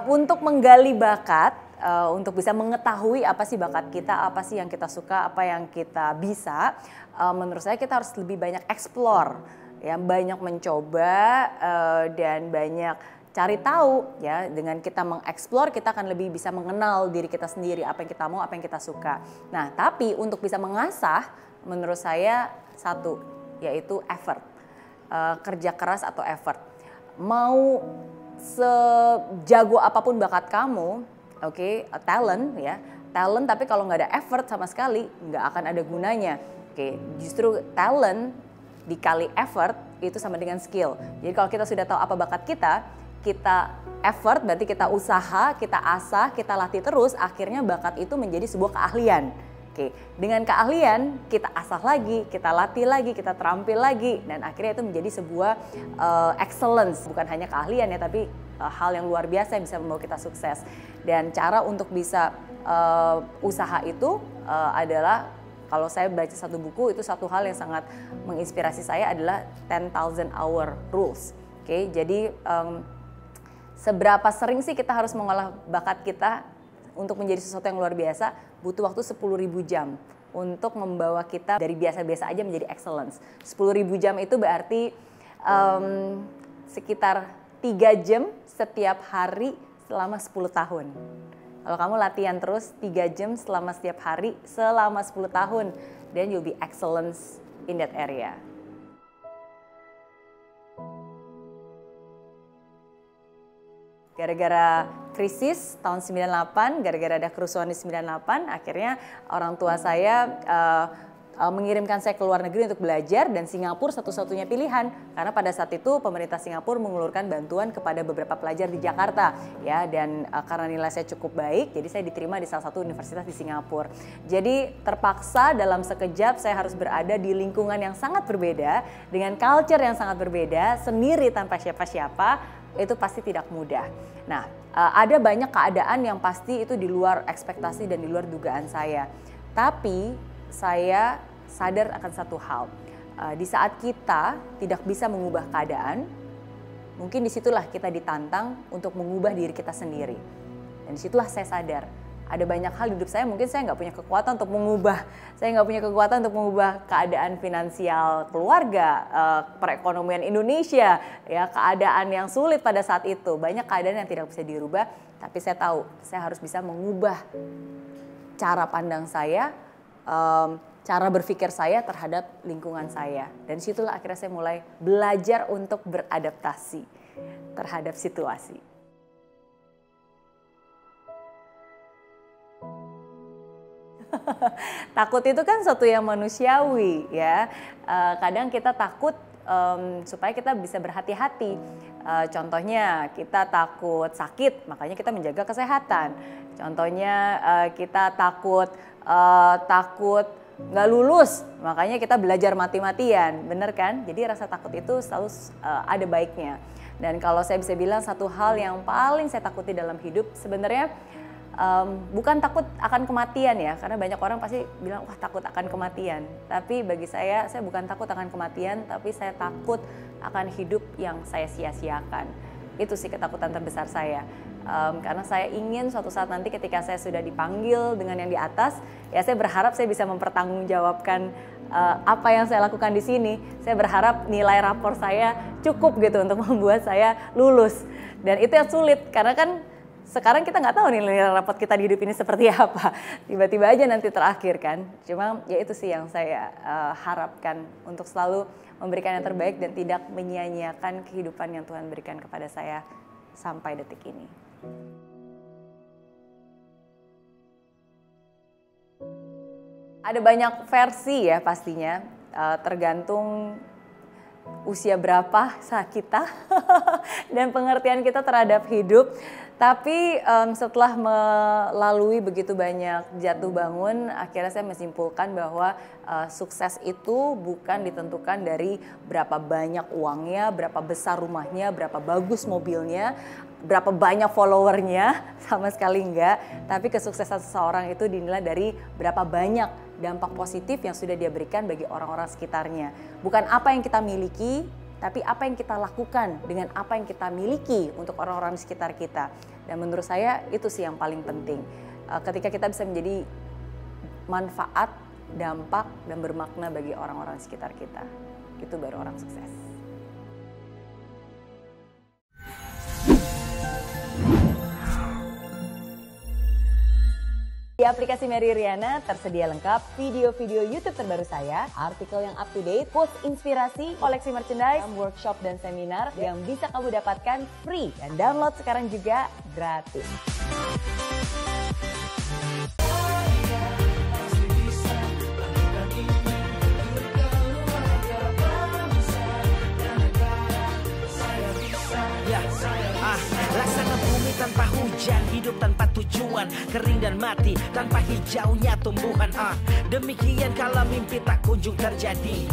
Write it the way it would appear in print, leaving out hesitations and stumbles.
Untuk menggali bakat, untuk bisa mengetahui apa sih bakat kita, apa sih yang kita suka, apa yang kita bisa, menurut saya kita harus lebih banyak explore, ya, banyak mencoba dan banyak cari tahu, ya. Dengan kita mengeksplor kita akan lebih bisa mengenal diri kita sendiri, apa yang kita mau, apa yang kita suka. Nah, tapi untuk bisa mengasah, menurut saya satu, yaitu effort, kerja keras atau effort. Mau sejago apapun bakat kamu, oke, talent ya, talent tapi kalau nggak ada effort sama sekali nggak akan ada gunanya. Oke, justru talent dikali effort itu sama dengan skill. Jadi kalau kita sudah tahu apa bakat kita effort berarti kita usaha, kita asah, kita latih terus, akhirnya bakat itu menjadi sebuah keahlian. Oke, dengan keahlian kita asah lagi, kita latih lagi, kita terampil lagi, dan akhirnya itu menjadi sebuah excellence. Bukan hanya keahlian ya, tapi hal yang luar biasa yang bisa membawa kita sukses. Dan cara untuk bisa usaha itu adalah, kalau saya baca satu buku, itu satu hal yang sangat menginspirasi saya adalah 10,000 hour rules. Oke, jadi seberapa sering sih kita harus mengolah bakat kita untuk menjadi sesuatu yang luar biasa, butuh waktu 10.000 jam untuk membawa kita dari biasa-biasa aja menjadi excellence. 10.000 jam itu berarti sekitar 3 jam setiap hari selama 10 tahun. Kalau kamu latihan terus 3 jam selama setiap hari selama 10 tahun, then you'll be excellence in that area. Gara-gara krisis tahun 98, gara-gara ada kerusuhan di 98, akhirnya orang tua saya mengirimkan saya ke luar negeri untuk belajar, dan Singapura satu-satunya pilihan karena pada saat itu pemerintah Singapura mengulurkan bantuan kepada beberapa pelajar di Jakarta, ya, dan karena nilai saya cukup baik, jadi saya diterima di salah satu universitas di Singapura. Jadi terpaksa dalam sekejap saya harus berada di lingkungan yang sangat berbeda, dengan culture yang sangat berbeda, sendiri tanpa siapa-siapa. Itu pasti tidak mudah. Nah, ada banyak keadaan yang pasti itu di luar ekspektasi dan di luar dugaan saya. Tapi saya sadar akan satu hal. Di saat kita tidak bisa mengubah keadaan, mungkin disitulah kita ditantang untuk mengubah diri kita sendiri. Dan disitulah saya sadar. Ada banyak hal di hidup saya, mungkin saya nggak punya kekuatan untuk mengubah. Saya nggak punya kekuatan untuk mengubah keadaan finansial keluarga, perekonomian Indonesia, ya, keadaan yang sulit pada saat itu. Banyak keadaan yang tidak bisa dirubah, tapi saya tahu saya harus bisa mengubah cara pandang saya, cara berpikir saya terhadap lingkungan saya. Dan disitulah akhirnya saya mulai belajar untuk beradaptasi terhadap situasi. Takut itu kan sesuatu yang manusiawi, ya. Kadang kita takut supaya kita bisa berhati-hati. Contohnya kita takut sakit, makanya kita menjaga kesehatan. Contohnya kita takut nggak lulus, makanya kita belajar mati-matian, bener kan? Jadi rasa takut itu selalu ada baiknya. Dan kalau saya bisa bilang satu hal yang paling saya takuti dalam hidup sebenarnya bukan takut akan kematian, ya, karena banyak orang pasti bilang wah takut akan kematian. Tapi bagi saya bukan takut akan kematian, tapi saya takut akan hidup yang saya sia-siakan. Itu sih ketakutan terbesar saya. Karena saya ingin suatu saat nanti ketika saya sudah dipanggil dengan yang di atas, ya saya berharap saya bisa mempertanggungjawabkan apa yang saya lakukan di sini. Saya berharap nilai rapor saya cukup gitu untuk membuat saya lulus. Dan itu yang sulit karena kan sekarang kita nggak tahu nih nilai rapot kita di hidup ini seperti apa. Tiba-tiba aja nanti terakhir kan. Cuma ya itu sih yang saya harapkan, untuk selalu memberikan yang terbaik dan tidak menyia-nyiakan kehidupan yang Tuhan berikan kepada saya sampai detik ini. Ada banyak versi ya pastinya, tergantung usia berapa saat kita dan pengertian kita terhadap hidup. Tapi setelah melalui begitu banyak jatuh bangun, akhirnya saya menyimpulkan bahwa sukses itu bukan ditentukan dari berapa banyak uangnya, berapa besar rumahnya, berapa bagus mobilnya, berapa banyak followernya, sama sekali enggak. Tapi kesuksesan seseorang itu dinilai dari berapa banyak dampak positif yang sudah dia berikan bagi orang-orang sekitarnya. Bukan apa yang kita miliki, tapi apa yang kita lakukan dengan apa yang kita miliki untuk orang-orang di sekitar kita. Dan menurut saya itu sih yang paling penting. Ketika kita bisa menjadi manfaat, dampak, dan bermakna bagi orang-orang di sekitar kita, itu baru orang sukses. Di aplikasi Mary Riana tersedia lengkap video-video YouTube terbaru saya, artikel yang up to date, quotes inspirasi, koleksi merchandise, workshop dan seminar yang bisa kamu dapatkan free dan download sekarang juga gratis. Laksana bumi tanpa hujan, hidup tanpa tujuan, kering dan mati tanpa hijaunya tumbuhan. Demikian kalau mimpi tak kunjung terjadi.